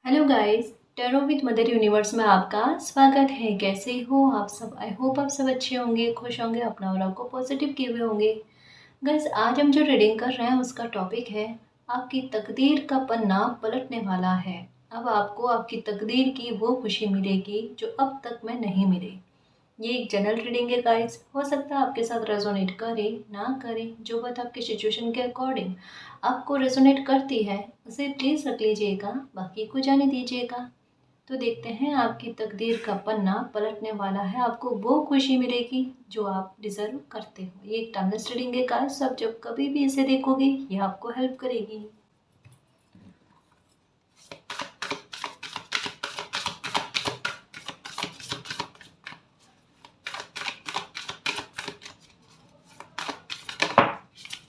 Hello guys, tarot with mother universe में आपका स्वागत है। कैसे हो आप सब? आई होप आप सब अच्छे होंगे, खुश होंगे, अपना और आपको पॉजिटिव किए हुए होंगे। गाइस, आज हम जो रीडिंग कर रहे हैं उसका टॉपिक है आपकी तकदीर का पन्ना पलटने वाला है। अब आपको आपकी तकदीर की वो खुशी मिलेगी जो अब तक में नहीं मिली। ये एक जनरल रीडिंग है गाइस। हो सकता है आपके साथ रेजोनेट करे ना करे, जो बात आपकी सिचुएशन के अकॉर्डिंग आपको रेजोनेट करती है उसे प्लीज रख लीजिएगा, बाकी को जाने दीजिएगा। तो देखते हैं आपकी तकदीर का पन्ना पलटने वाला है। आपको वो खुशी मिलेगी जो आप डिजर्व करते हो। ये एक टाइमलेस रीडिंग है गाइस। आप जब कभी भी इसे देखोगे ये आपको हेल्प करेगी।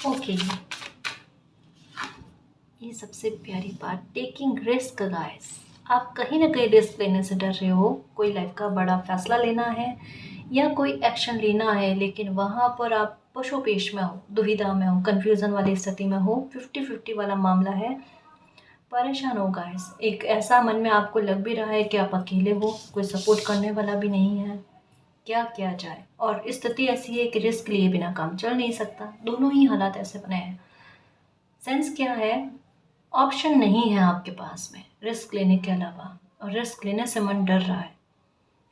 ओके, ये सबसे प्यारी बात, टेकिंग रिस्क गाइस। आप कहीं ना कहीं रिस्क लेने से डर रहे हो। कोई लाइफ का बड़ा फैसला लेना है या कोई एक्शन लेना है, लेकिन वहाँ पर आप पशोपेश में हो, दुविधा में हो, कंफ्यूजन वाली स्थिति में हो, 50-50 वाला मामला है। परेशान हो गाइस। एक ऐसा मन में आपको लग भी रहा है कि आप अकेले हो, कोई सपोर्ट करने वाला भी नहीं है। क्या किया जाए? और स्थिति ऐसी है कि रिस्क लिए बिना काम चल नहीं सकता। दोनों ही हालात ऐसे बने हैं। सेंस क्या है? ऑप्शन नहीं है आपके पास में रिस्क लेने के अलावा, और रिस्क लेने से मन डर रहा है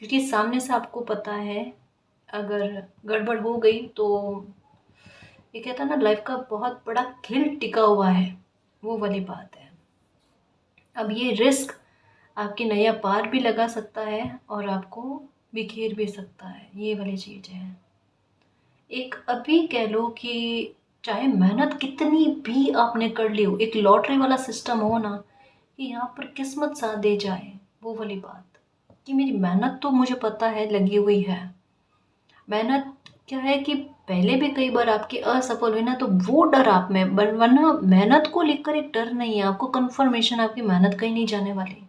क्योंकि सामने से आपको पता है अगर गड़बड़ हो गई तो ये कहता है ना, लाइफ का बहुत बड़ा खेल टिका हुआ है, वो वाली बात है। अब ये रिस्क आपकी नैया पार भी लगा सकता है और आपको बिखेर भी सकता है, ये वाली चीज़ है। एक अभी कह लो कि चाहे मेहनत कितनी भी आपने कर ली हो, एक लॉटरी वाला सिस्टम हो ना कि यहाँ पर किस्मत साथ दे जाए, वो वाली बात कि मेरी मेहनत तो मुझे पता है लगी हुई है। मेहनत क्या है कि पहले भी कई बार आपकी असफल हुई ना, तो वो डर आप में वरना मेहनत को लेकर एक डर नहीं है आपको, कंफर्मेशन आपकी मेहनत कहीं नहीं जाने वाली।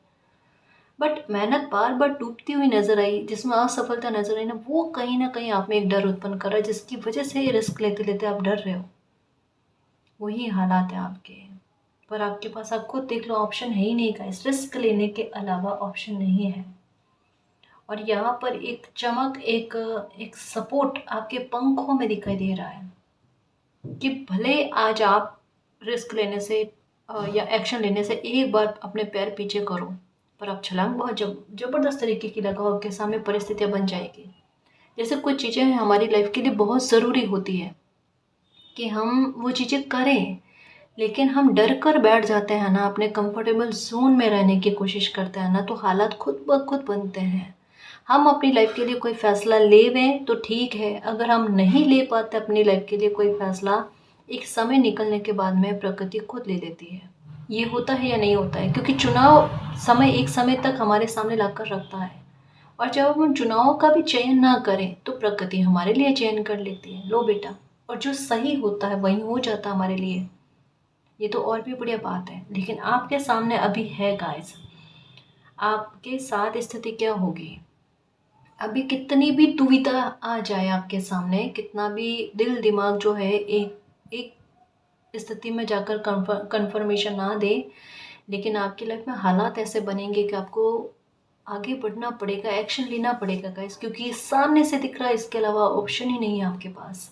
बट मेहनत बार बार डूबती हुई नजर आई, जिसमें असफलता नजर आई ना कहीं आप में एक डर उत्पन्न कर रहा है, जिसकी वजह से रिस्क लेते लेते आप डर रहे हो। वही हालात है आपके। पर आपके पास, आप खुद देख लो, ऑप्शन है ही नहीं का, इस रिस्क लेने के अलावा ऑप्शन नहीं है। और यहाँ पर एक चमक, एक एक सपोर्ट आपके पंखों में दिखाई दे रहा है कि भले आज आप रिस्क लेने से या एक्शन लेने से एक बार अपने पैर पीछे करो, पर आप छलांग बहुत जबरदस्त तरीके की लगाओ, आपके सामने परिस्थितियां बन जाएगी। जैसे कुछ चीज़ें हमारी लाइफ के लिए बहुत ज़रूरी होती है कि हम वो चीज़ें करें, लेकिन हम डर कर बैठ जाते हैं ना, अपने कंफर्टेबल जोन में रहने की कोशिश करते हैं ना, तो हालात खुद ब खुद बनते हैं। हम अपनी लाइफ के लिए कोई फैसला ले लें तो ठीक है, अगर हम नहीं ले पाते अपनी लाइफ के लिए कोई फैसला, एक समय निकलने के बाद में प्रकृति खुद ले लेती है। ये होता है या नहीं होता है? क्योंकि चुनाव समय एक समय तक हमारे सामने लाकर रखता है, और जब हम उन चुनावों का भी चयन ना करें तो प्रकृति हमारे लिए चयन कर लेती है, लो बेटा, और जो सही होता है वही हो जाता है हमारे लिए। ये तो और भी बढ़िया बात है। लेकिन आपके सामने अभी है गाइस, आपके साथ स्थिति क्या होगी? अभी कितनी भी दुविधा आ जाए आपके सामने, कितना भी दिल दिमाग जो है एक एक स्थिति में जाकर कंफर्मेशन ना दे, लेकिन आपकी लाइफ में हालात ऐसे बनेंगे कि आपको आगे बढ़ना पड़ेगा, एक्शन लेना पड़ेगा गाइस, क्योंकि सामने से दिख रहा है, इसके अलावा ऑप्शन ही नहीं है आपके पास।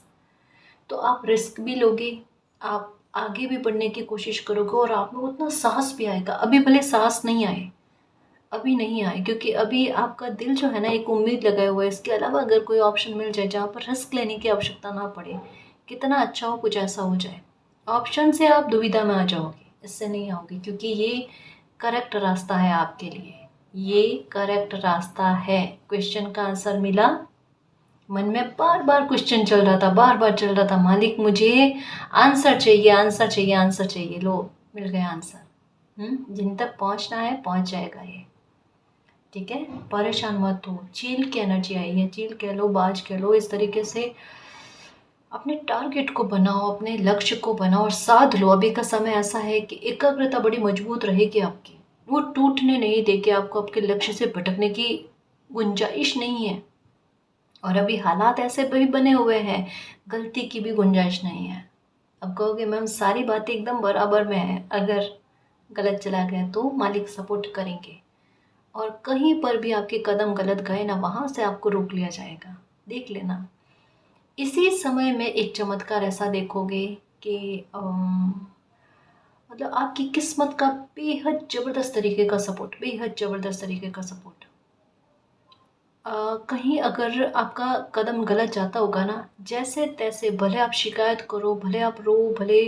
तो आप रिस्क भी लोगे, आप आगे भी बढ़ने की कोशिश करोगे, और आप में उतना साहस भी आएगा। अभी भले साहस नहीं आए, अभी नहीं आए, क्योंकि अभी आपका दिल जो है ना एक उम्मीद लगाए हुआ है, इसके अलावा अगर कोई ऑप्शन मिल जाए जहाँ पर रिस्क लेने की आवश्यकता ना पड़े, कितना अच्छा हो, कुछ ऐसा हो जाए। ऑप्शन से आप दुविधा में आ जाओगे, इससे नहीं आओगे, क्योंकि ये करेक्ट रास्ता है आपके लिए। ये करेक्ट रास्ता है। क्वेश्चन का आंसर मिला। मन में बार बार क्वेश्चन चल रहा था, बार बार चल रहा था, मालिक मुझे आंसर चाहिए, आंसर चाहिए, आंसर चाहिए। लो, मिल गया आंसर। जिन तक पहुंचना है पहुंच जाएगा ये। ठीक है, परेशान मत हो। चील की एनर्जी आई है, चील कह लो, बाज कह लो, इस तरीके से अपने टारगेट को बनाओ, अपने लक्ष्य को बनाओ और साध लो। अभी का समय ऐसा है कि एकाग्रता बड़ी मजबूत रहेगी आपकी, वो टूटने नहीं देगी आपको, आपके लक्ष्य से भटकने की गुंजाइश नहीं है। और अभी हालात ऐसे भी बने हुए हैं, गलती की भी गुंजाइश नहीं है। अब कहोगे मैम सारी बातें एकदम बराबर में है, अगर गलत चला गया तो मालिक सपोर्ट करेंगे। और कहीं पर भी आपके कदम गलत गए ना, वहाँ से आपको रोक लिया जाएगा। देख लेना। इसी समय में एक चमत्कार ऐसा देखोगे कि मतलब आपकी किस्मत का बेहद ज़बरदस्त तरीके का सपोर्ट, बेहद ज़बरदस्त तरीके का सपोर्ट। कहीं अगर आपका कदम गलत जाता होगा ना, जैसे तैसे भले आप शिकायत करो, भले आप रो, भले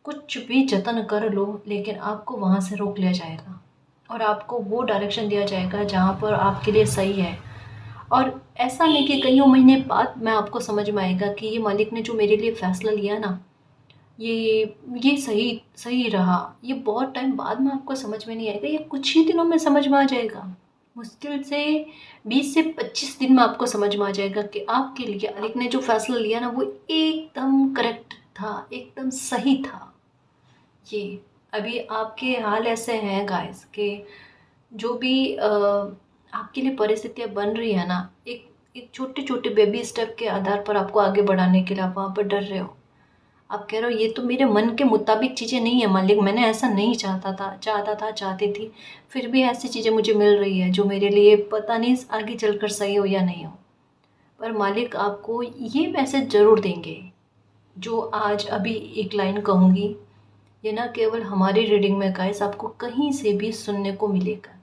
कुछ भी जतन कर लो, लेकिन आपको वहाँ से रोक लिया जाएगा और आपको वो डायरेक्शन दिया जाएगा जहाँ पर आपके लिए सही है। और ऐसा नहीं कि कईयों महीने बाद मैं आपको समझ में आएगा कि ये मालिक ने जो मेरे लिए फ़ैसला लिया ना, ये सही सही रहा। ये बहुत टाइम बाद में आपको समझ में नहीं आएगा, ये कुछ ही दिनों में समझ में आ जाएगा। मुश्किल से 20 से 25 दिन में आपको समझ में आ जाएगा कि आपके लिए मालिक ने जो फ़ैसला लिया ना, वो एकदम करेक्ट था, एकदम सही था। ये अभी आपके हाल ऐसे हैं गाइस कि जो भी आपके लिए परिस्थितियाँ बन रही है ना, एक एक छोटे-छोटे बेबी स्टेप के आधार पर आपको आगे बढ़ाने के लिए आप वहाँ पर डर रहे हो। आप कह रहे हो ये तो मेरे मन के मुताबिक चीज़ें नहीं है मालिक, मैंने ऐसा नहीं चाहती थी, फिर भी ऐसी चीज़ें मुझे मिल रही है जो मेरे लिए पता नहीं आगे चलकर सही हो या नहीं हो। पर मालिक आपको ये मैसेज ज़रूर देंगे, जो आज अभी एक लाइन कहूँगी, ये ना केवल हमारी रीडिंग में गाइस आपको कहीं से भी सुनने को मिलेगा।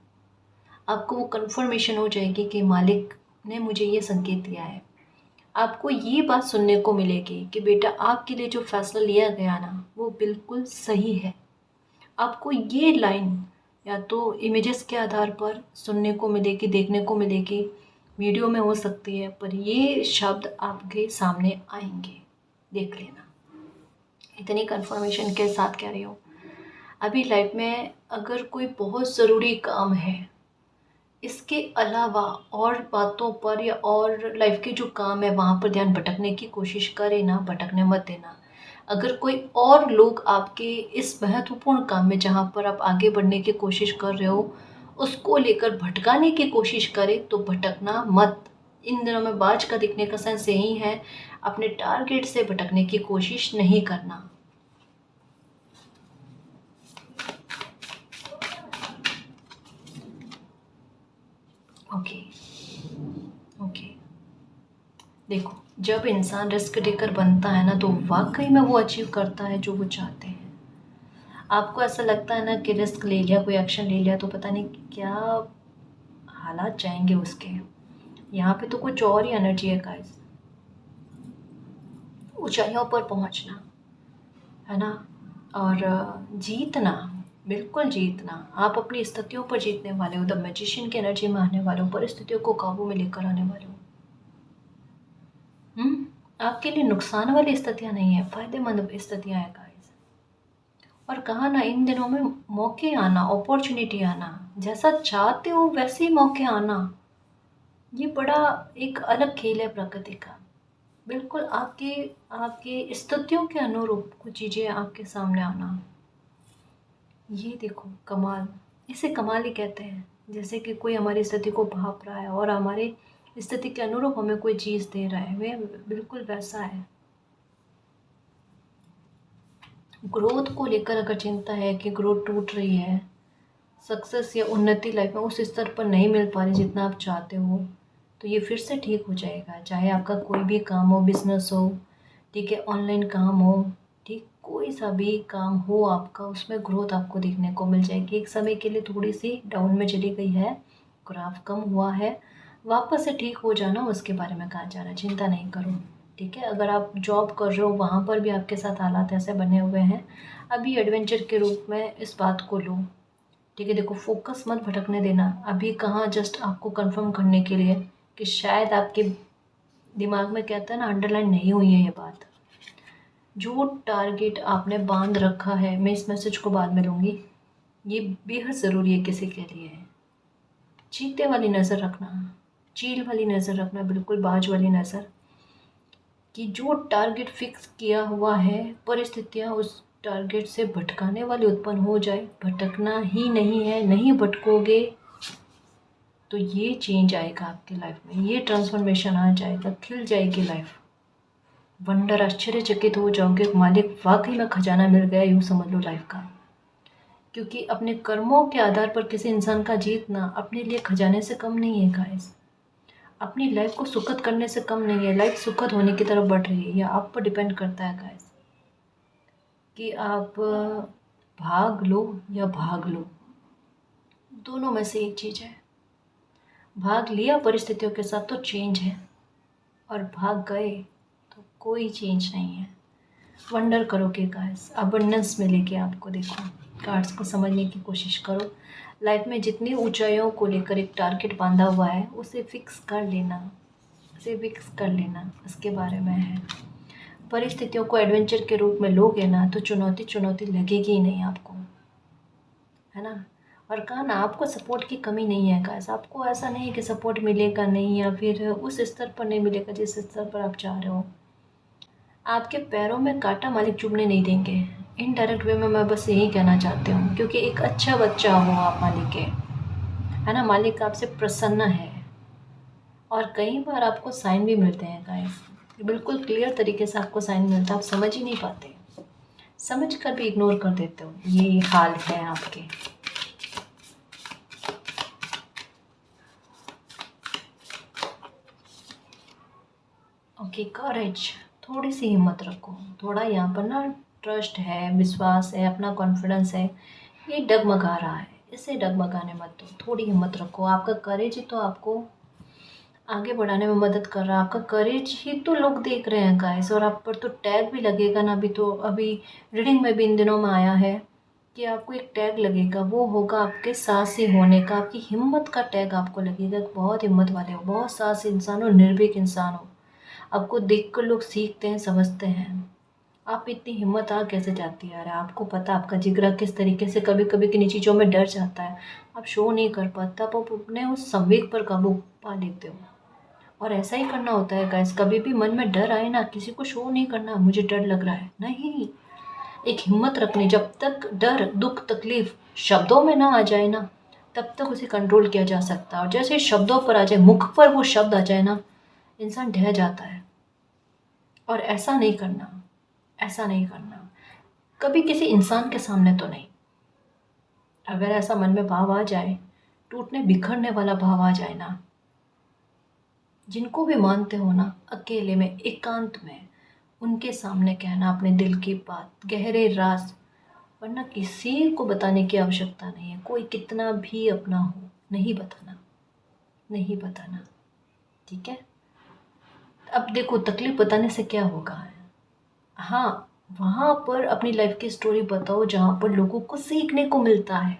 आपको वो कन्फर्मेशन हो जाएगी कि मालिक ने मुझे ये संकेत दिया है। आपको ये बात सुनने को मिलेगी कि बेटा आपके लिए जो फ़ैसला लिया गया ना, वो बिल्कुल सही है। आपको ये लाइन या तो इमेजेस के आधार पर सुनने को मिलेगी, देखने को मिलेगी, वीडियो में हो सकती है, पर ये शब्द आपके सामने आएँगे, देख लेना। इतनी कन्फर्मेशन के साथ कह रही हूँ। अभी लाइफ में अगर कोई बहुत ज़रूरी काम है, इसके अलावा और बातों पर या और लाइफ के जो काम है वहाँ पर ध्यान भटकने की कोशिश करे ना, भटकने मत देना। अगर कोई और लोग आपके इस महत्वपूर्ण काम में जहाँ पर आप आगे बढ़ने की कोशिश कर रहे हो, उसको लेकर भटकाने की कोशिश करे तो भटकना मत। इन दिनों में बाज का दिखने का सेंस यही है, अपने टारगेट से भटकने की कोशिश नहीं करना। ओके ओके, देखो जब इंसान रिस्क टेकर बनता है ना, तो वाकई में वो अचीव करता है जो वो चाहते हैं। आपको ऐसा लगता है ना कि रिस्क ले लिया, कोई एक्शन ले लिया तो पता नहीं क्या हालात जाएंगे उसके। यहाँ पे तो कुछ और ही एनर्जी है गाइस। ऊंचाइयों पर पहुँचना है ना, और जीतना, बिल्कुल जीतना। आप अपनी स्थितियों पर जीतने वाले हो, द मैजिशियन की एनर्जी में आने वाले हो, परिस्थितियों को काबू में लेकर आने वाले हो। आपके लिए नुकसान वाली स्थितियाँ नहीं है, फ़ायदेमंद स्थितियाँ हैं गाइस। और कहा ना, इन दिनों में मौके आना, अपॉर्चुनिटी आना, जैसा चाहते हो वैसे ही मौके आना, ये बड़ा एक अलग खेल है प्रकृति का। बिल्कुल आपके आपके स्थितियों के अनुरूप कुछ चीज़ें आपके सामने आना, ये देखो कमाल, इसे कमाल ही कहते हैं। जैसे कि कोई हमारी स्थिति को भाप रहा है और हमारी स्थिति के अनुरूप हमें कोई चीज़ दे रहा है, वे बिल्कुल वैसा है। ग्रोथ को लेकर अगर चिंता है कि ग्रोथ टूट रही है, सक्सेस या उन्नति लाइफ में उस स्तर पर नहीं मिल पा रही जितना आप चाहते हो, तो ये फिर से ठीक हो जाएगा। चाहे आपका कोई भी काम हो, बिजनेस हो, ठीक है, ऑनलाइन काम हो, ठीक, कोई सा भी काम हो आपका, उसमें ग्रोथ आपको देखने को मिल जाएगी। एक समय के लिए थोड़ी सी डाउन में चली गई है, ग्राफ कम हुआ है, वापस से ठीक हो जाना, उसके बारे में कहा जा रहा है, चिंता नहीं करो। ठीक है, अगर आप जॉब कर रहे हो वहाँ पर भी आपके साथ हालात ऐसे बने हुए हैं, अभी एडवेंचर के रूप में इस बात को लो। ठीक है, देखो फोकस मत भटकने देना। अभी कहाँ, जस्ट आपको कंफर्म करने के लिए कि शायद आपके दिमाग में कहता है ना, अंडरलाइन नहीं हुई है ये बात। जो टारगेट आपने बांध रखा है, मैं इस मैसेज को बाद में लूँगी, ये बेहद ज़रूरी है किसी के लिए। चीते वाली नज़र रखना, चील वाली नज़र रखना, बिल्कुल बाज वाली नज़र, कि जो टारगेट फिक्स किया हुआ है, परिस्थितियाँ उस टारगेट से भटकाने वाली उत्पन्न हो जाए, भटकना ही नहीं है। नहीं भटकोगे तो ये चेंज आएगा आपकी लाइफ में, ये ट्रांसफॉर्मेशन आ जाएगा, खिल जाएगी लाइफ। वंडर, आश्चर्यचकित हो जाओगे, मालिक वाकई में खजाना मिल गया, यूँ समझ लो लाइफ का। क्योंकि अपने कर्मों के आधार पर किसी इंसान का जीतना अपने लिए खजाने से कम नहीं है गाइस। अपनी लाइफ को सुखद करने से कम नहीं है। लाइफ सुखद होने की तरफ बढ़ रही है, यह आप पर डिपेंड करता है गाइस कि आप भाग लो या भाग लो, दोनों में से एक चीज़ है। भाग लिया परिस्थितियों के साथ तो चेंज है, और भाग गए तो कोई चेंज नहीं है। वंडर करोगे गाइस, अबंडेंस मिलेगी आपको। देखो, कार्ड्स को समझने की कोशिश करो। लाइफ में जितनी ऊंचाइयों को लेकर एक टारगेट बांधा हुआ है, उसे फिक्स कर लेना, उसे फिक्स कर लेना, उसके बारे में है। परिस्थितियों को एडवेंचर के रूप में लोगे ना तो चुनौती चुनौती लगेगी ही नहीं आपको, है ना। और कहा ना, आपको सपोर्ट की कमी नहीं है गाइस। आपको ऐसा नहीं है कि सपोर्ट मिलेगा नहीं, या फिर उस स्तर पर नहीं मिलेगा जिस स्तर पर आप चाह रहे हो। आपके पैरों में कांटा मालिक चुभने नहीं देंगे। इनडायरेक्ट वे में मैं बस यही कहना चाहती हूँ, क्योंकि एक अच्छा बच्चा हो आप मालिक के, है ना। मालिक आपसे प्रसन्न है, और कई बार आपको साइन भी मिलते हैं गाइस। बिल्कुल क्लियर तरीके से आपको साइन मिलता है, आप समझ ही नहीं पाते, समझ कर भी इग्नोर कर देते हो। ये हाल है आपके। ओके, करेज, थोड़ी सी हिम्मत रखो। थोड़ा यहाँ पर ना ट्रस्ट है, विश्वास है, अपना कॉन्फिडेंस है, ये डगमगा रहा है, इसे डगमगाने मत दो। थोड़ी हिम्मत रखो। आपका करेज ही तो आपको आगे बढ़ाने में मदद कर रहा है। आपका करेज ही तो लोग देख रहे हैं गाइस, और आप पर तो टैग भी लगेगा ना। अभी रीडिंग में भी इन दिनों में आया है कि आपको एक टैग लगेगा, वो होगा आपके साहसी होने का, आपकी हिम्मत का टैग आपको लगेगा। बहुत हिम्मत वाले हो, बहुत साहसी इंसान हो, निर्भीक इंसान हो। आपको देखकर लोग सीखते हैं, समझते हैं। आप इतनी हिम्मत आ कैसे जाती है? अरे आपको पता, आपका जिगरा किस तरीके से कभी कभी किन्हीं चीज़ों में डर जाता है, आप शो नहीं कर पाता, आप अपने उस संवेग पर काबू पा लेते हो। और ऐसा ही करना होता है गाइस। कभी भी मन में डर आए ना, किसी को शो नहीं करना मुझे डर लग रहा है, नहीं। एक हिम्मत रखनी। जब तक डर, दुख, तकलीफ शब्दों में ना आ जाए ना, तब तक उसे कंट्रोल किया जा सकता है। और जैसे शब्दों पर आ जाए, मुख पर वो शब्द आ जाए ना, इंसान ढह जाता है। और ऐसा नहीं करना, ऐसा नहीं करना कभी किसी इंसान के सामने तो नहीं। अगर ऐसा मन में भाव आ जाए, टूटने बिखरने वाला भाव आ जाए ना, जिनको भी मानते हो ना, अकेले में, एकांत में, उनके सामने कहना अपने दिल की बात, गहरे राज। वरना किसी को बताने की आवश्यकता नहीं है। कोई कितना भी अपना हो, नहीं बताना, नहीं बताना, ठीक है। अब देखो, तकलीफ बताने से क्या होगा। हाँ, वहाँ पर अपनी लाइफ की स्टोरी बताओ जहाँ पर लोगों को सीखने को मिलता है।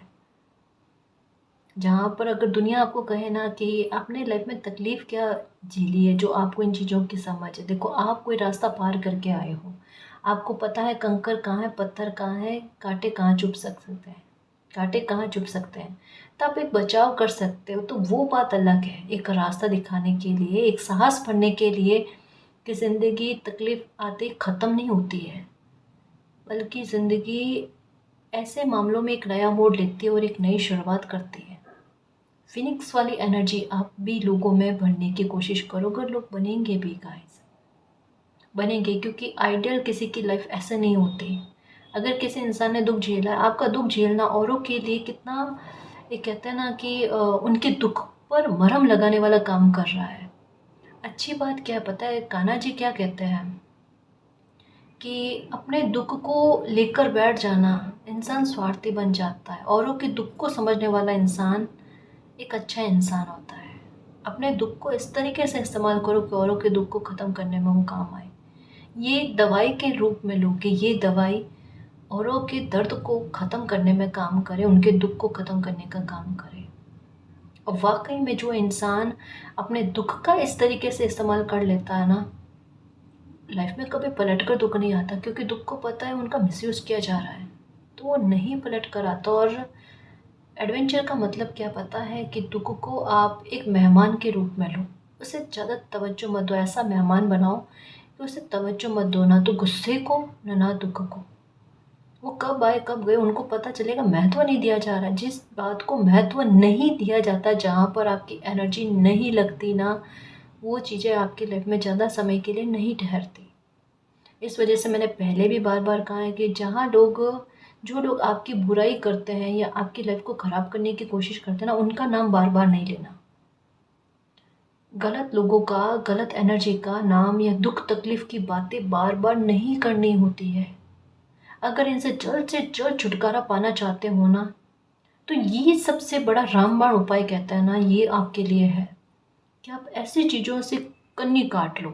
जहाँ पर अगर दुनिया आपको कहे ना कि आपने लाइफ में तकलीफ क्या झेली है जो आपको इन चीज़ों की समझ है। देखो, आप कोई रास्ता पार करके आए हो, आपको पता है कंकर कहाँ है, पत्थर कहाँ है, कांटे कहाँ चुभ सकते हैं, कांटे कहाँ चुभ सकते हैं, तो आप एक बचाव कर सकते हो। तो वो बात अलग है, एक रास्ता दिखाने के लिए, एक साहस भरने के लिए कि ज़िंदगी तकलीफ आते ही ख़त्म नहीं होती है, बल्कि ज़िंदगी ऐसे मामलों में एक नया मोड़ लेती है और एक नई शुरुआत करती है। फिनिक्स वाली एनर्जी आप भी लोगों में भरने की कोशिश करो। अगर लोग बनेंगे भी गाइस, बनेंगे, क्योंकि आइडियल किसी की लाइफ ऐसे नहीं होती। अगर किसी इंसान ने दुख झेला है, आपका दुख झेलना औरों के लिए कितना, ये कहते हैं ना कि उनके दुख पर मरहम लगाने वाला काम कर रहा है। अच्छी बात क्या है पता है, कान्हा जी क्या कहते हैं कि अपने दुख को लेकर बैठ जाना, इंसान स्वार्थी बन जाता है। औरों के दुख को समझने वाला इंसान एक अच्छा इंसान होता है। अपने दुख को इस तरीके से इस्तेमाल करो कि औरों के दुख को ख़त्म करने में वो काम आए। ये एक दवाई के रूप में लो कि ये दवाई औरों के दर्द को ख़त्म करने में काम करे, उनके दुख को ख़त्म करने का काम करे। और वाकई में जो इंसान अपने दुख का इस तरीके से इस्तेमाल कर लेता है ना, लाइफ में कभी पलट कर दुख नहीं आता, क्योंकि दुख को पता है उनका मिसयूज़ किया जा रहा है, तो वो नहीं पलट कर आता। और एडवेंचर का मतलब क्या पता है कि दुख को आप एक मेहमान के रूप में लो, उसे ज़्यादा तवज्जो मत दो। ऐसा मेहमान बनाओ कि उसे तवज्जो मत दो, ना तो गुस्से को, ना दुख को। वो कब आए कब गए उनको पता चलेगा, महत्व नहीं दिया जा रहा। जिस बात को महत्व नहीं दिया जाता, जहाँ पर आपकी एनर्जी नहीं लगती ना, वो चीज़ें आपकी लाइफ में ज़्यादा समय के लिए नहीं ठहरती। इस वजह से मैंने पहले भी बार बार कहा है कि जहाँ लोग जो लोग आपकी बुराई करते हैं या आपकी लाइफ को ख़राब करने की कोशिश करते हैं ना, उनका नाम बार बार नहीं लेना। गलत लोगों का, गलत एनर्जी का नाम या दुख तकलीफ की बातें बार बार नहीं करनी होती है। अगर इनसे जल्द से जल्द छुटकारा पाना चाहते हो ना, तो ये सबसे बड़ा रामबाण उपाय कहता है ना, ये आपके लिए है कि आप ऐसी चीज़ों से कन्नी काट लो।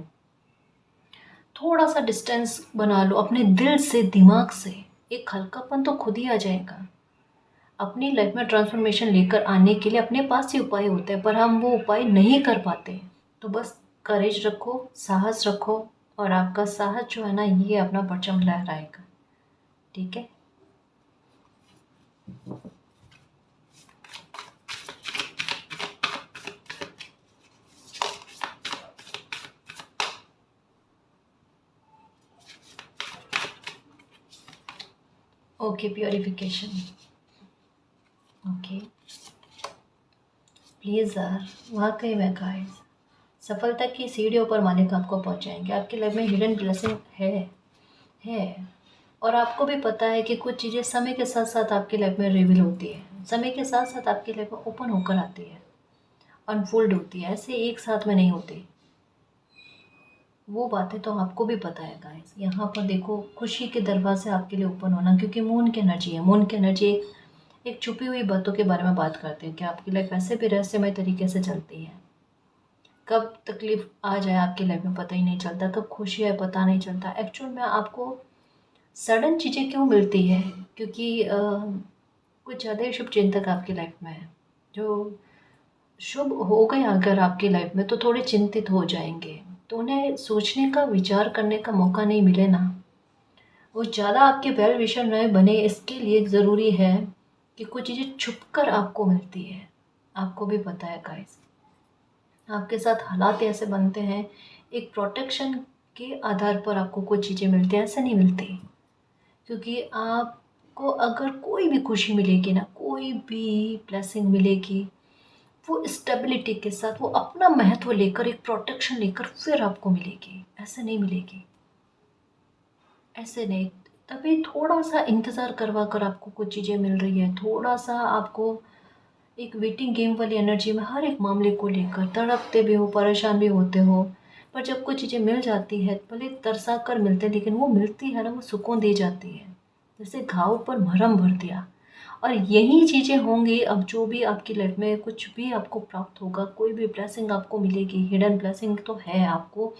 थोड़ा सा डिस्टेंस बना लो अपने दिल से, दिमाग से। एक हल्कापन तो खुद ही आ जाएगा। अपनी लाइफ में ट्रांसफॉर्मेशन लेकर आने के लिए अपने पास ही उपाय होते हैं, पर हम वो उपाय नहीं कर पाते। तो बस करेज रखो, साहस रखो, और आपका साहस जो है ना, ये अपना परचम लहराएगा। ठीक है। Okay, purification. ओके, प्लीज़ यार, वाकई में गाइस, सफलता की सीढ़ियों पर मालिक आपको पहुंचाएंगे। आपकी लाइफ में हिडन ब्लेसिंग है। और आपको भी पता है कि कुछ चीज़ें समय के साथ साथ आपकी लाइफ में रिवील होती है, समय के साथ साथ आपकी लाइफ में ओपन होकर आती है, अनफोल्ड होती है, ऐसे एक साथ में नहीं होती। वो बातें तो आपको भी पता है गाइस। यहाँ पर देखो, खुशी के दरवाजे आपके लिए ओपन होना, क्योंकि मून की एनर्जी है। मून की एनर्जी एक छुपी हुई बातों के बारे में बात करते हैं कि आपकी लाइफ ऐसे भी रहस्यमय तरीके से चलती है। कब तकलीफ आ जाए आपकी लाइफ में पता ही नहीं चलता, कब खुशी आए पता नहीं चलता। एक्चुअल में आपको सडन चीज़ें क्यों मिलती है? क्योंकि कुछ ज़्यादा ही शुभ चिंतक आपकी लाइफ में है। जो शुभ हो गए अगर आपकी लाइफ में, तो थोड़े चिंतित हो जाएंगे, तो उन्हें सोचने का, विचार करने का मौका नहीं मिले ना। वो ज़्यादा आपके वेल विशर न बने, इसके लिए ज़रूरी है कि कुछ चीज़ें छुप कर आपको मिलती है। आपको भी पता है गाइस, आपके साथ हालात ऐसे बनते हैं, एक प्रोटेक्शन के आधार पर आपको कुछ चीज़ें मिलती हैं, ऐसे नहीं मिलती। क्योंकि आपको अगर कोई भी खुशी मिलेगी ना, कोई भी ब्लेसिंग मिलेगी, वो स्टेबिलिटी के साथ, वो अपना महत्व लेकर, एक प्रोटेक्शन लेकर फिर आपको मिलेगी, ऐसे नहीं मिलेगी। ऐसे नहीं। तभी थोड़ा सा इंतज़ार करवा कर आपको कुछ चीज़ें मिल रही है, थोड़ा सा आपको एक वेटिंग गेम वाली एनर्जी में हर एक मामले को लेकर तड़पते भी हो, परेशान भी होते हो, पर जब कुछ चीज़ें मिल जाती है, भले तरसा कर मिलते हैं, लेकिन वो मिलती है ना, वो सुकून दे जाती है, जैसे घाव पर मरहम भर दिया। और यही चीज़ें होंगी अब, जो भी आपकी लाइफ में कुछ भी आपको प्राप्त होगा, कोई भी ब्लेसिंग आपको मिलेगी, हिडन ब्लेसिंग तो है, आपको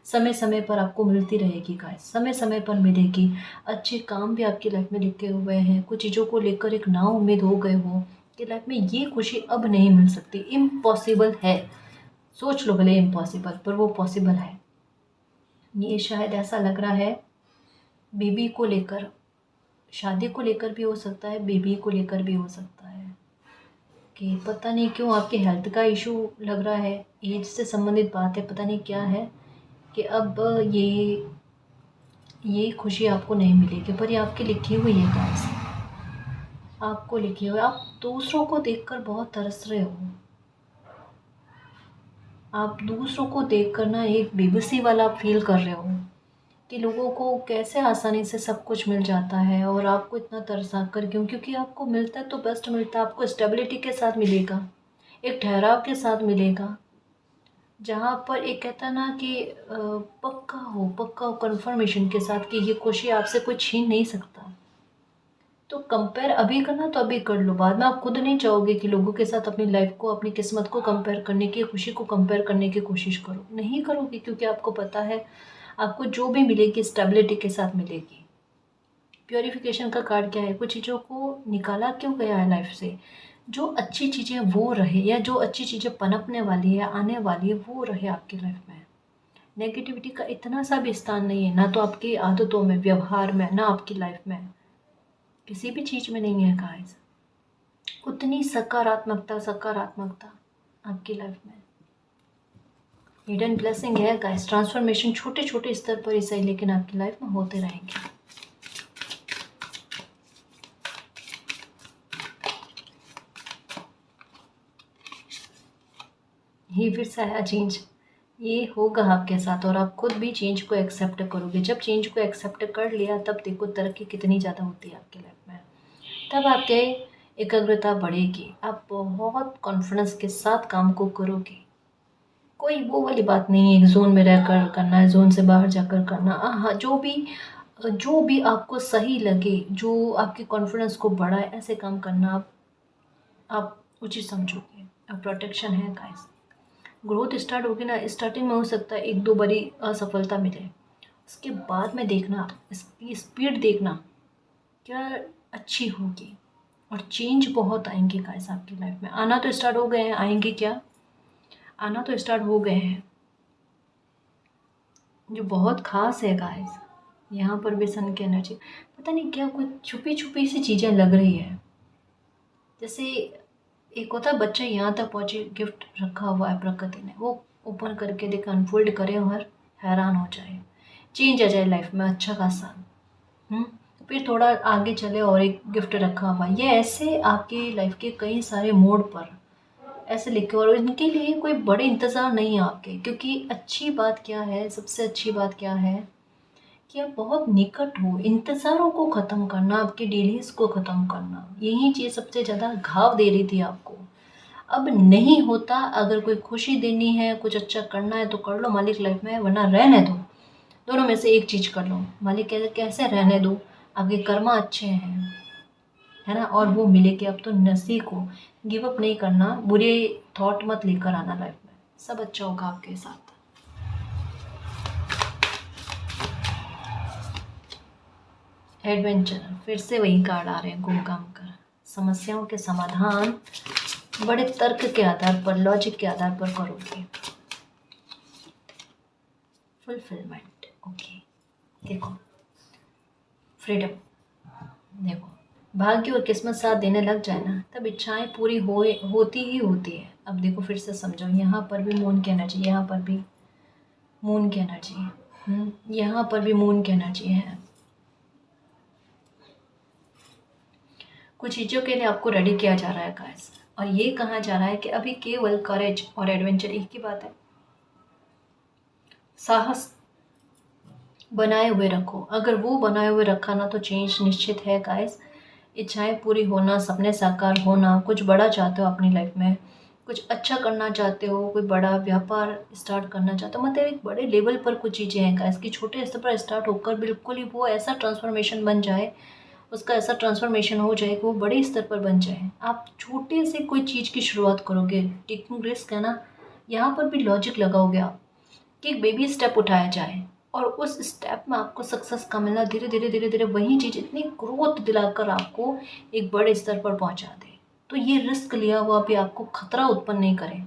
समय समय पर आपको मिलती रहेगी गाइस, समय समय पर मिलेगी। अच्छे काम भी आपकी लाइफ में लिखे हुए हैं, कुछ चीज़ों को लेकर एक ना उम्मीद हो गए हो कि लाइफ में ये खुशी अब नहीं मिल सकती, इम्पॉसिबल है। सोच लो भले इम्पॉसिबल, पर वो पॉसिबल है। ये शायद ऐसा लग रहा है, बेबी को लेकर, शादी को लेकर भी हो सकता है, बेबी को लेकर भी हो सकता है, कि पता नहीं क्यों आपके हेल्थ का इशू लग रहा है, एज से संबंधित बात है, पता नहीं क्या है, कि अब ये खुशी आपको नहीं मिलेगी, पर ये आपकी लिखी हुई है गाइस, आपको लिखी हुई। आप दूसरों को देखकर बहुत तरस रहे हो, आप दूसरों को देखकर ना एक बेबसी वाला फील कर रहे हो कि लोगों को कैसे आसानी से सब कुछ मिल जाता है, और आपको इतना तरसा कर क्यों? क्योंकि आपको मिलता है तो बेस्ट मिलता है, आपको स्टेबिलिटी के साथ मिलेगा, एक ठहराव के साथ मिलेगा, जहाँ पर एक कहता है ना कि पक्का हो कन्फर्मेशन के साथ कि ये खुशी आपसे कोई छीन नहीं सकता। तो कंपेयर अभी करना तो अभी कर लो, बाद में आप खुद नहीं चाहोगे कि लोगों के साथ अपनी लाइफ को, अपनी किस्मत को कंपेयर करने की, खुशी को कंपेयर करने की कोशिश करो, नहीं करोगे, क्योंकि आपको पता है आपको जो भी मिलेगी स्टेबिलिटी के साथ मिलेगी। प्योरिफिकेशन का कार्ड क्या है? कुछ चीज़ों को निकाला क्यों गया है लाइफ से, जो अच्छी चीज़ें वो रहे, या जो अच्छी चीज़ें पनपने वाली है, आने वाली है, वो रहे आपकी लाइफ में। नेगेटिविटी का इतना सा भी स्थान नहीं है, ना तो आपकी आदतों में, व्यवहार में, ना आपकी लाइफ में, किसी भी चीज़ में नहीं है गाइस। उतनी सकारात्मकता आपकी लाइफ में हिडन ब्लेसिंग है गाइस। ट्रांसफॉर्मेशन छोटे छोटे स्तर पर ही सही, लेकिन आपकी लाइफ में होते रहेंगे। ये फिर से आया चेंज, ये होगा आपके साथ और आप खुद भी चेंज को एक्सेप्ट करोगे। जब चेंज को एक्सेप्ट कर लिया तब देखो तरक्की कितनी ज़्यादा होती है आपकी लाइफ में। तब आपके एकाग्रता बढ़ेगी, आप बहुत कॉन्फिडेंस के साथ काम को करोगे। कोई वो वाली बात नहीं है जोन में रहकर करना है, जोन से बाहर जाकर करना। हाँ, जो भी आपको सही लगे, जो आपके कॉन्फिडेंस को बढ़ाए, ऐसे काम करना आप उचित समझोगे। अब प्रोटेक्शन है गाइस। ग्रोथ स्टार्ट होगी ना, स्टार्टिंग में हो सकता है एक दो बड़ी असफलता मिले, उसके बाद में देखना इसकी स्पीड देखना क्या अच्छी होगी। और चेंज बहुत आएंगे गाइस आपकी लाइफ में। आना तो स्टार्ट हो गए हैं, आएंगे क्या, आना तो स्टार्ट हो गए हैं। जो बहुत खास है गाइस, यहाँ पर भी सन की एनर्जी, पता नहीं क्या कुछ छुपी छुपी सी चीज़ें लग रही है। जैसे एक होता है बच्चा यहाँ तक पहुँचे, गिफ्ट रखा हुआ है प्रकृति ने, वो ओपन करके देखे, अनफोल्ड करे और हैरान हो जाए, चेंज आ जाए लाइफ में अच्छा खासा। फिर थोड़ा आगे चले और एक गिफ्ट रखा हुआ, ये ऐसे आपकी लाइफ के कई सारे मोड़ पर ऐसे लिखे। और इनके लिए कोई बड़े इंतज़ार नहीं है आपके, क्योंकि अच्छी बात क्या है, सबसे अच्छी बात क्या है कि आप बहुत निकट हो। इंतज़ारों को ख़त्म करना, आपके डिलीज़ को ख़त्म करना, यही चीज़ सबसे ज़्यादा घाव दे रही थी आपको। अब नहीं होता। अगर कोई खुशी देनी है, कुछ अच्छा करना है तो कर लो मालिक लाइफ में, वरना रहने दो। दोनों में से एक चीज़ कर लो। मालिक कैसे रहने दो, आपके कर्मा अच्छे हैं, है ना, और वो मिलेगी। अब तो नसीब को गिव अप नहीं करना, बुरे थॉट मत लेकर आना लाइफ में, सब अच्छा होगा आपके साथ। एडवेंचर, फिर से वही कार्ड आ रहे हैं, घूम घाम कर। समस्याओं के समाधान बड़े तर्क के आधार पर, लॉजिक के आधार पर करोगे। Fulfilment, okay. देखो फ्रीडम, देखो भाग्य और किस्मत साथ देने लग जाए ना, तब इच्छाएं पूरी होती ही होती है। अब देखो फिर से समझो, यहाँ पर भी मून की एनर्जी, यहाँ पर भी मून की एनर्जी है, यहाँ पर भी मून की एनर्जी है। कुछ चीज़ों के लिए आपको रेडी किया जा रहा है गाइस, और ये कहा जा रहा है कि अभी केवल करेज और एडवेंचर एक ही बात है। साहस बनाए हुए रखो, अगर वो बनाए हुए रखा ना तो चेंज निश्चित है गाइस। इच्छाएं पूरी होना, सपने साकार होना, कुछ बड़ा चाहते हो अपनी लाइफ में, कुछ अच्छा करना चाहते हो, कोई बड़ा व्यापार स्टार्ट करना चाहते हो, मतलब एक बड़े लेवल पर कुछ चीज़ें हैं गाइस कि छोटे स्तर पर स्टार्ट होकर बिल्कुल ही वो ऐसा ट्रांसफॉर्मेशन बन जाए, उसका ऐसा ट्रांसफॉर्मेशन हो जाए कि वो बड़े स्तर पर बन जाए। आप छोटे से कोई चीज़ की शुरुआत करोगे, टेकिंग रिस्क है ना, यहाँ पर भी लॉजिक लगाओगे आप कि एक बेबी स्टेप उठाया जाए और उस स्टेप में आपको सक्सेस का मिलना, धीरे धीरे धीरे धीरे वही चीज़ इतनी ग्रोथ दिलाकर आपको एक बड़े स्तर पर पहुंचा दे। तो ये रिस्क लिया हुआ भी आपको खतरा उत्पन्न नहीं करे।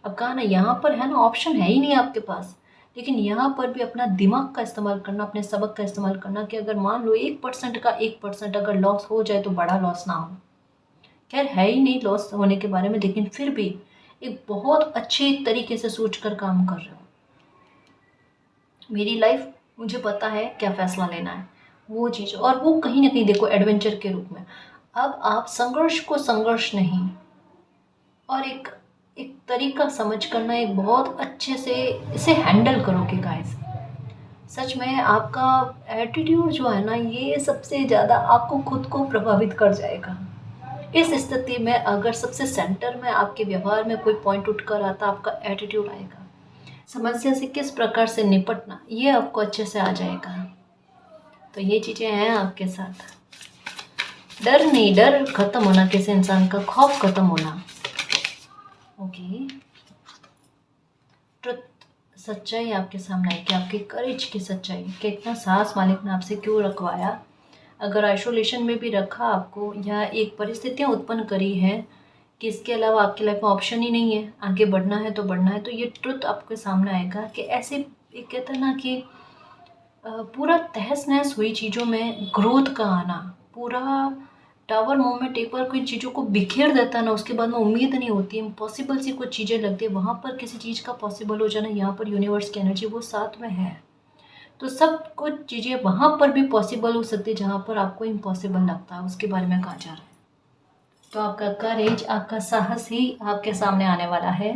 अब कहा ना, यहाँ पर है ना, ऑप्शन है ही नहीं आपके पास, लेकिन यहाँ पर भी अपना दिमाग का इस्तेमाल करना, अपने सबक का इस्तेमाल करना कि अगर मान लो 1% का 1% अगर लॉस हो जाए तो बड़ा लॉस ना हो। खैर है ही नहीं लॉस होने के बारे में, लेकिन फिर भी एक बहुत अच्छे तरीके से सोच कर काम कर रहे हो। मेरी लाइफ, मुझे पता है क्या फ़ैसला लेना है, वो चीज़, और वो कहीं ना कहीं देखो एडवेंचर के रूप में। अब आप संघर्ष को संघर्ष नहीं, और एक एक तरीका समझ करना, एक बहुत अच्छे से इसे हैंडल करोगे गाइस। सच में आपका एटीट्यूड जो है ना, ये सबसे ज़्यादा आपको खुद को प्रभावित कर जाएगा। इस स्थिति में अगर सबसे सेंटर में आपके व्यवहार में कोई पॉइंट उठ कर आता, आपका एटीट्यूड आएगा। समस्या से किस प्रकार से निपटना, ये आपको अच्छे से आ जाएगा। तो ये चीज़ें हैं आपके साथ। डर नहीं, डर खत्म होना, किसी इंसान का खौफ खत्म होना। ओके, ट्रुथ, सच्चाई आपके सामने है कि आपकी करेज की सच्चाई, कि इतना साहस मालिक ने आपसे क्यों रखवाया। अगर आइसोलेशन में भी रखा आपको, या एक परिस्थितियाँ उत्पन्न करी हैं कि इसके अलावा आपकी लाइफ में ऑप्शन ही नहीं है, आगे बढ़ना है तो बढ़ना है, तो ये ट्रुथ आपके सामने आएगा कि ऐसे एक कहते हैं ना कि पूरा तहस नहस हुई चीज़ों में ग्रोथ का आना, पूरा टावर मोमेंट एक बार कोई चीज़ों को बिखेर देता है ना, उसके बाद में उम्मीद नहीं होती, इम्पॉसिबल सी कुछ चीज़ें लगती है, वहाँ पर किसी चीज़ का पॉसिबल हो जाना, यहाँ पर यूनिवर्स की एनर्जी वो साथ में है। तो सब कुछ चीज़ें वहाँ पर भी पॉसिबल हो सकती है जहाँ पर आपको इम्पॉसिबल लगता है, उसके बारे में कहा जा रहा है। तो आपका करेज, आपका साहस ही आपके सामने आने वाला है।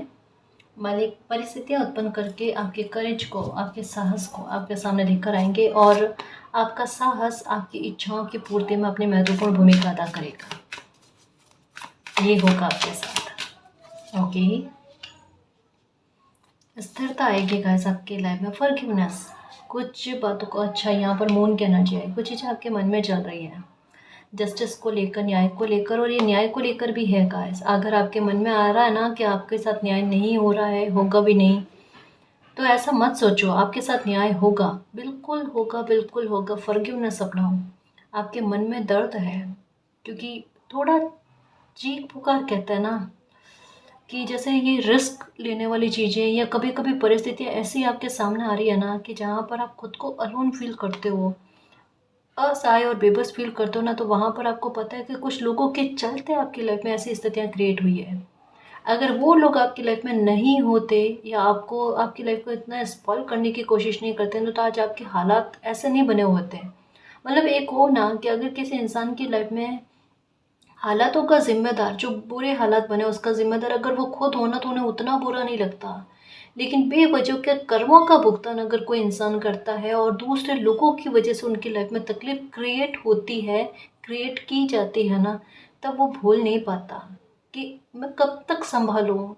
मालिक परिस्थितियाँ उत्पन्न करके आपके करेज को, आपके साहस को आपके सामने लेकर आएंगे और आपका साहस आपकी इच्छाओं की पूर्ति में अपनी महत्वपूर्ण भूमिका अदा करेगा। ये होगा आपके साथ। ओके, स्थिरता आएगी गाइस आपकी लाइफ में। फॉरगिवनेस, कुछ बातों को, अच्छा यहाँ पर मून की एनर्जी आई, कुछ चीज़ें आपके मन में चल रही है जस्टिस को लेकर, न्याय को लेकर, और ये न्याय को लेकर भी है गाइस। अगर आपके मन में आ रहा है ना कि आपके साथ न्याय नहीं हो रहा है, होगा भी नहीं, तो ऐसा मत सोचो, आपके साथ न्याय होगा, बिल्कुल होगा, बिल्कुल होगा। फॉरगिवनेस अपनाओ। आपके मन में दर्द है क्योंकि थोड़ा चीख पुकार कहते हैं ना कि जैसे ये रिस्क लेने वाली चीज़ें या कभी कभी परिस्थितियाँ ऐसी आपके सामने आ रही है ना कि जहाँ पर आप खुद को अलोन फील करते हो, असहाय और बेबस फील करते हो ना, तो वहाँ पर आपको पता है कि कुछ लोगों के चलते आपकी लाइफ में ऐसी स्थितियाँ क्रिएट हुई है। अगर वो लोग आपकी लाइफ में नहीं होते या आपको, आपकी लाइफ को इतना स्पॉइल करने की कोशिश नहीं करते तो आज आपके हालात ऐसे नहीं बने हुए होते। मतलब एक हो ना कि अगर किसी इंसान की लाइफ में हालातों का ज़िम्मेदार, जो बुरे हालात बने उसका ज़िम्मेदार अगर वो खुद हो ना, तो उन्हें उतना बुरा नहीं लगता। लेकिन बेवजह के कर्मों का भुगतान अगर कोई इंसान करता है और दूसरे लोगों की वजह से उनकी लाइफ में तकलीफ क्रिएट होती है, क्रिएट की जाती है ना, तब वो भूल नहीं पाता कि मैं कब तक सँभालूँ,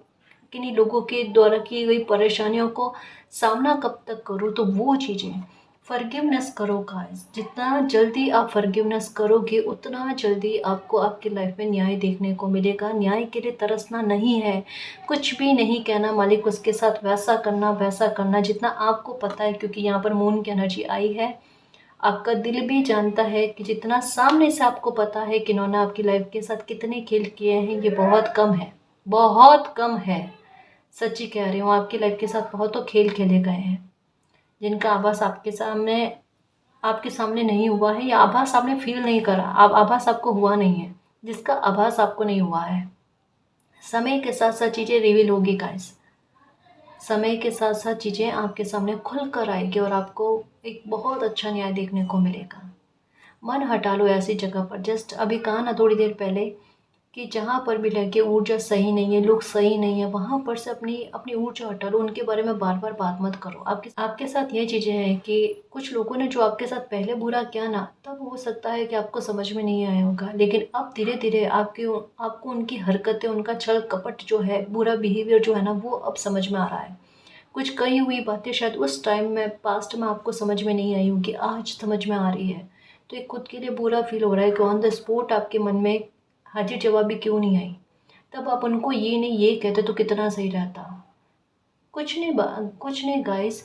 किन्हीं लोगों के द्वारा की गई परेशानियों को सामना कब तक करूँ। तो वो चीज़ें, फॉरगिवनेस करो गाइस। जितना जल्दी आप फॉरगिवनेस करोगे उतना जल्दी आपको आपकी लाइफ में न्याय देखने को मिलेगा। न्याय के लिए तरसना नहीं है, कुछ भी नहीं कहना मालिक उसके साथ वैसा करना वैसा करना जितना आपको पता है, क्योंकि यहाँ पर मून की एनर्जी आई है। आपका दिल भी जानता है कि जितना सामने से आपको पता है कि इन्होंने आपकी लाइफ के साथ कितने खेल किए हैं, ये बहुत कम है, बहुत कम है। सच्ची कह रही हूँ, आपकी लाइफ के साथ बहुत तो खेल खेले गए हैं जिनका आभास आपके सामने नहीं हुआ है, या आभास आपने फील नहीं करा, आभास आपको हुआ नहीं है, जिसका आभास आपको नहीं हुआ है। समय के साथ साथ चीज़ें रिवील होगी गाइस। समय के साथ साथ चीज़ें आपके सामने खुल कर आएगी और आपको एक बहुत अच्छा न्याय देखने को मिलेगा। मन हटा लो ऐसी जगह पर, जस्ट अभी कहा ना थोड़ी देर पहले कि जहाँ पर भी लगे ऊर्जा सही नहीं है, लोग सही नहीं है, वहाँ पर से अपनी अपनी ऊर्जा हटा लो, उनके बारे में बार बार बात मत करो। आपके आपके साथ ये चीज़ें हैं कि कुछ लोगों ने जो आपके साथ पहले बुरा किया ना, तब हो सकता है कि आपको समझ में नहीं आया होगा, लेकिन अब धीरे धीरे आपको उनकी हरकतें, उनका छल कपट जो है, बुरा बिहेवियर जो है ना, वो अब समझ में आ रहा है। कुछ कही हुई बातें शायद उस टाइम में, पास्ट में आपको समझ में नहीं आई होगी, आज समझ में आ रही है। तो एक खुद के लिए बुरा फील हो रहा है कि ऑन द स्पॉट आपके मन में हाजिर जवाबी क्यों नहीं आई। तब आप उनको ये नहीं ये कहते तो कितना सही रहता। कुछ नहीं गाइस,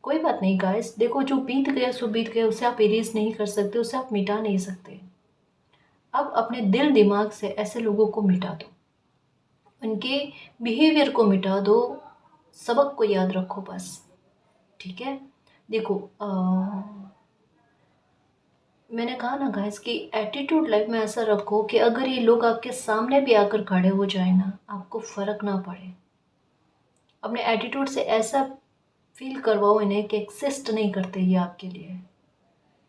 कोई बात नहीं गाइस। देखो जो बीत गया सो बीत गया, उसे आप इरेज नहीं कर सकते, उसे आप मिटा नहीं सकते। अब अपने दिल दिमाग से ऐसे लोगों को मिटा दो, उनके बिहेवियर को मिटा दो, सबक को याद रखो बस। ठीक है, देखो मैंने कहा ना गाइस कि एटीट्यूड लाइफ में ऐसा रखो कि अगर ये लोग आपके सामने भी आकर खड़े हो जाए ना, आपको फ़र्क ना पड़े। अपने एटीट्यूड से ऐसा फील करवाओ इन्हें कि एक्सिस्ट नहीं करते ये आपके लिए,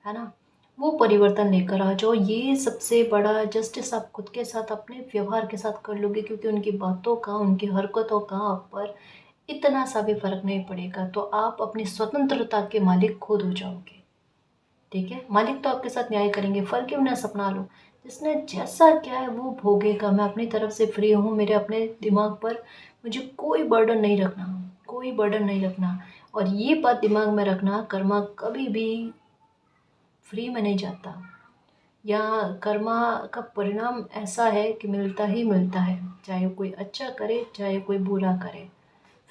है ना। वो परिवर्तन लेकर आ जाओ। ये सबसे बड़ा जस्टिस आप खुद के साथ, अपने व्यवहार के साथ कर लोगे, क्योंकि उनकी बातों का, उनकी हरकतों का आप पर इतना सा भी फर्क नहीं पड़ेगा। तो आप अपनी स्वतंत्रता के मालिक खुद हो जाओगे। ठीक है, मालिक तो आपके साथ न्याय करेंगे। फॉरगिवनेस अपना लो। जिसने जैसा क्या है वो भोगेगा। मैं अपनी तरफ से फ्री हूँ, मेरे अपने दिमाग पर मुझे कोई बर्डन नहीं रखना, कोई बर्डन नहीं रखना। और ये बात दिमाग में रखना, कर्मा कभी भी फ्री में नहीं जाता, या कर्मा का परिणाम ऐसा है कि मिलता ही मिलता है, चाहे कोई अच्छा करे चाहे कोई बुरा करे।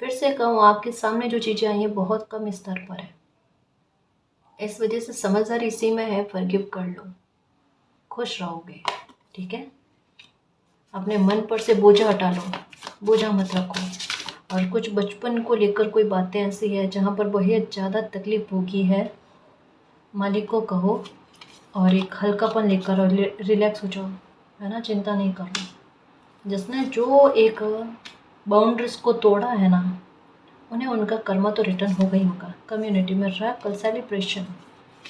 फिर से कहूँ, आपके सामने जो चीज़ें आई हैं बहुत कम स्तर पर है, इस वजह से समझदारी इसी में है। फॉरगिव कर लो, खुश रहोगे। ठीक है, अपने मन पर से बोझा हटा लो, बोझा मत रखो। और कुछ बचपन को लेकर कोई बातें ऐसी है जहाँ पर बहुत ज़्यादा तकलीफ होगी है, मालिक को कहो और एक हल्कापन लेकर और रिलैक्स हो जाओ, है ना, चिंता नहीं करो। जिसने जो एक बाउंड्रीज को तोड़ा है ना, उन्हें उनका कर्मा तो रिटर्न हो गई होगा। कम्युनिटी में रैप सेलिब्रेशन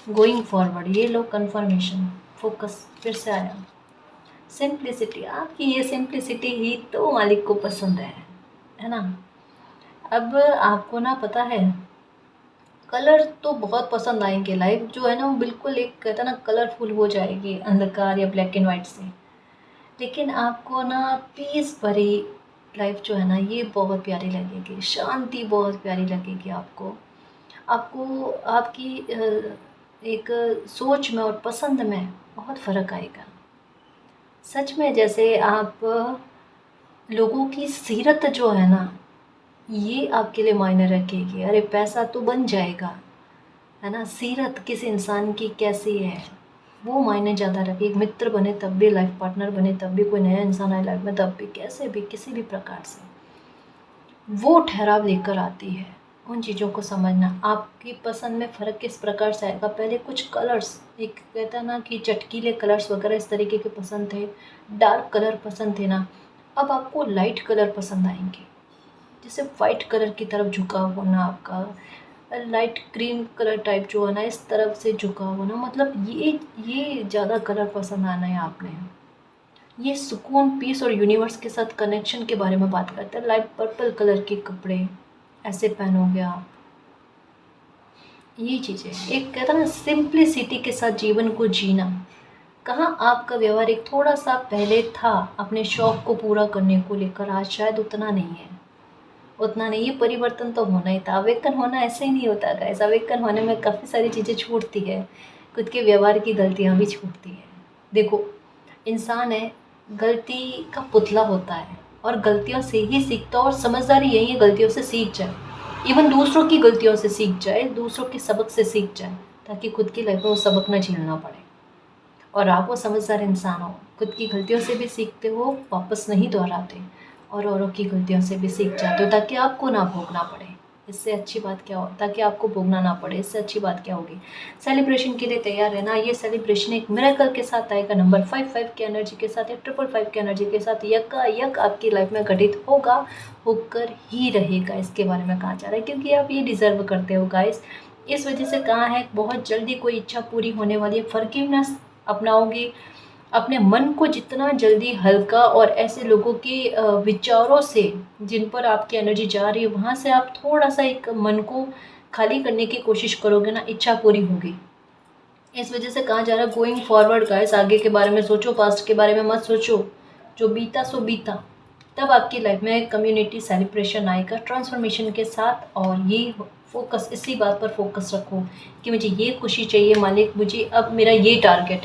गोइंग फॉरवर्ड, ये लो कन्फर्मेशन, फोकस फिर से आया। सिंप्लिसिटी, आपकी ये सिंप्लिसिटी ही तो मालिक को पसंद है ना। अब आपको ना पता है, कलर तो बहुत पसंद आएंगे, लाइफ जो है ना वो बिल्कुल एक कहता है ना कलरफुल हो जाएगी अंधकार या ब्लैक एंड वाइट से। लेकिन आपको ना पीस भरी लाइफ जो है ना ये बहुत प्यारी लगेगी, शांति बहुत प्यारी लगेगी आपको। आपको आपकी एक सोच में और पसंद में बहुत फ़र्क आएगा। सच में जैसे आप लोगों की सीरत जो है ना ये आपके लिए मायने रखेगी। अरे पैसा तो बन जाएगा, है ना, सीरत किस इंसान की कैसी है वो मायने ज़्यादा रखे। एक मित्र बने तब भी, लाइफ पार्टनर बने तब भी, कोई नया इंसान आए लाइफ में तब भी, कैसे भी किसी भी प्रकार से वो ठहराव लेकर आती है। उन चीज़ों को समझना, आपकी पसंद में फ़र्क किस प्रकार से आएगा। पहले कुछ कलर्स, एक कहता है ना कि चटकीले कलर्स वगैरह इस तरीके के पसंद थे, डार्क कलर पसंद थे ना, अब आपको लाइट कलर पसंद आएंगे। जैसे वाइट कलर की तरफ झुकाव होना आपका, लाइट क्रीम कलर टाइप जो है ना इस तरफ से झुकाव होना, मतलब ये ज़्यादा कलर पसंद आना है आपने। ये सुकून, पीस और यूनिवर्स के साथ कनेक्शन के बारे में बात करते हैं। लाइट पर्पल कलर के कपड़े ऐसे पहनोगे आप, ये चीज़ें एक कहता है ना सिंप्लिसिटी के साथ जीवन को जीना। कहाँ आपका व्यवहार एक थोड़ा सा पहले था अपने शौक़ को पूरा करने को लेकर, आज शायद उतना नहीं है, उतना नहीं। ये परिवर्तन तो होना ही था। अवेकन होना ऐसे ही नहीं होता गाइस, अवेकन होने में काफ़ी सारी चीज़ें छूटती है, खुद के व्यवहार की गलतियाँ भी छूटती है। देखो, इंसान है, गलती का पुतला होता है और गलतियों से ही सीखता है, और समझदारी यही है गलतियों से सीख जाए, इवन दूसरों की गलतियों से सीख जाए, दूसरों के सबक से सीख जाए, ताकि खुद की लाइफ में वो सबक ना झेलना पड़े। और आप वो समझदार इंसान हो, खुद की गलतियों से भी सीखते हो, वापस नहीं दोहराते, और औरों की गलतियों से भी सीख जाते हो, ताकि आपको ना भोगना पड़े। इससे अच्छी बात क्या हो, ताकि आपको भोगना ना पड़े, इससे अच्छी बात क्या होगी। सेलिब्रेशन के लिए तैयार रहना। ये सेलिब्रेशन एक मिरेकल के साथ आएगा, नंबर 5 की एनर्जी के साथ, 555 की एनर्जी के साथ, यकायक आपकी लाइफ में घटित होगा, होकर ही रहेगा। इसके बारे में कहा जा रहा है क्योंकि आप ये डिज़र्व करते हो गाइस। इस वजह से कहा है बहुत जल्दी कोई इच्छा पूरी होने वाली है। फॉरगिवनेस अपनाओगे, अपने मन को जितना जल्दी हल्का, और ऐसे लोगों के विचारों से जिन पर आपकी एनर्जी जा रही है वहाँ से आप थोड़ा सा एक मन को खाली करने की कोशिश करोगे ना, इच्छा पूरी होगी। इस वजह से कहा जा रहा है गोइंग फॉरवर्ड गाइस, आगे के बारे में सोचो, पास्ट के बारे में मत सोचो, जो बीता सो बीता। तब आपकी लाइफ में कम्युनिटी सेलिब्रेशन आएगा ट्रांसफॉर्मेशन के साथ, और ये फोकस, इसी बात पर फोकस रखो कि मुझे ये खुशी चाहिए मालिक, मुझे अब मेरा ये टारगेट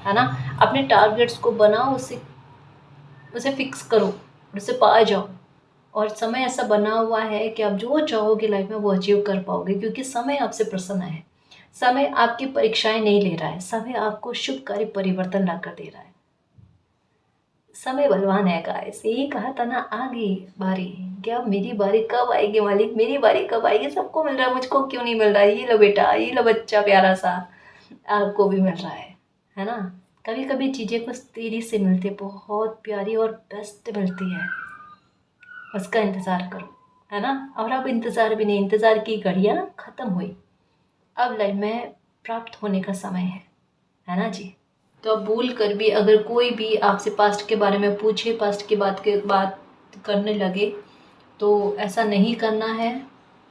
है ना। अपने टारगेट्स को बनाओ, उसे फिक्स करो, उसे पा जाओ। और समय ऐसा बना हुआ है कि आप जो चाहोगे लाइफ में वो अचीव कर पाओगे, क्योंकि समय आपसे प्रसन्न है। समय आपकी परीक्षाएं नहीं ले रहा है, समय आपको शुभकारी परिवर्तन ला कर दे रहा है। समय बलवान है गाइस, यही कहा था ना, आ गई बारी, क्या मेरी बारी कब आएगी मालिक, मेरी बारी कब आएगी। सबको मिल रहा है, मुझको क्यों नहीं मिल रहा है। ये लो बेटा, ये लो बच्चा प्यारा सा, आपको भी मिल रहा है ना। कभी कभी चीज़ें कुछ देरी से मिलती है, बहुत प्यारी और बेस्ट मिलती है, उसका इंतज़ार करो, है ना। और अब इंतज़ार भी नहीं, इंतज़ार की घड़ियाँ ख़त्म हुई, अब लाइफ में प्राप्त होने का समय है ना जी। तो अब भूल कर भी अगर कोई भी आपसे पास्ट के बारे में पूछे, पास्ट की बात करने लगे, तो ऐसा नहीं करना है।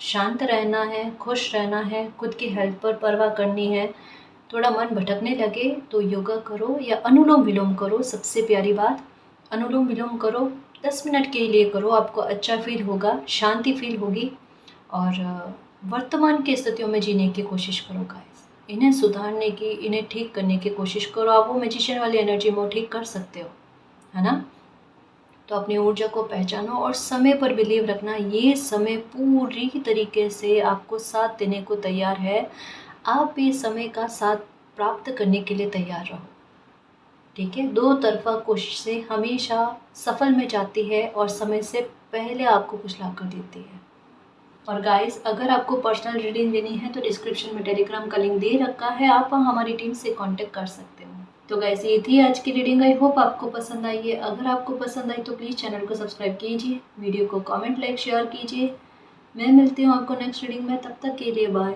शांत रहना है, खुश रहना है, खुद की हेल्थ पर परवाह करनी है। थोड़ा मन भटकने लगे तो योगा करो या अनुलोम विलोम करो। सबसे प्यारी बात, अनुलोम विलोम करो, 10 मिनट के लिए करो, आपको अच्छा फील होगा, शांति फील होगी। और वर्तमान की स्थितियों में जीने की कोशिश करो गाइस, इन्हें सुधारने की, इन्हें ठीक करने की कोशिश करो। आप वो मैजिशियन वाली एनर्जी में ठीक कर सकते हो, है ना। तो अपनी ऊर्जा को पहचानो और समय पर बिलीव रखना, ये समय पूरी तरीके से आपको साथ देने को तैयार है। आप भी समय का साथ प्राप्त करने के लिए तैयार रहो, ठीक है। दो तरफा कोशिशें हमेशा सफल में जाती है और समय से पहले आपको कुछ ला कर देती है। और गाइस, अगर आपको पर्सनल रीडिंग लेनी है तो डिस्क्रिप्शन में टेलीग्राम का लिंक दे रखा है, आप हमारी टीम से कांटेक्ट कर सकते हो। तो गाइस, ये थी आज की रीडिंग, आई होप आपको पसंद आई है। अगर आपको पसंद आई तो प्लीज़ चैनल को सब्सक्राइब कीजिए, वीडियो को कमेंट, लाइक, शेयर कीजिए। मैं मिलती हूँ आपको नेक्स्ट रीडिंग में, तब तक के लिए बाय।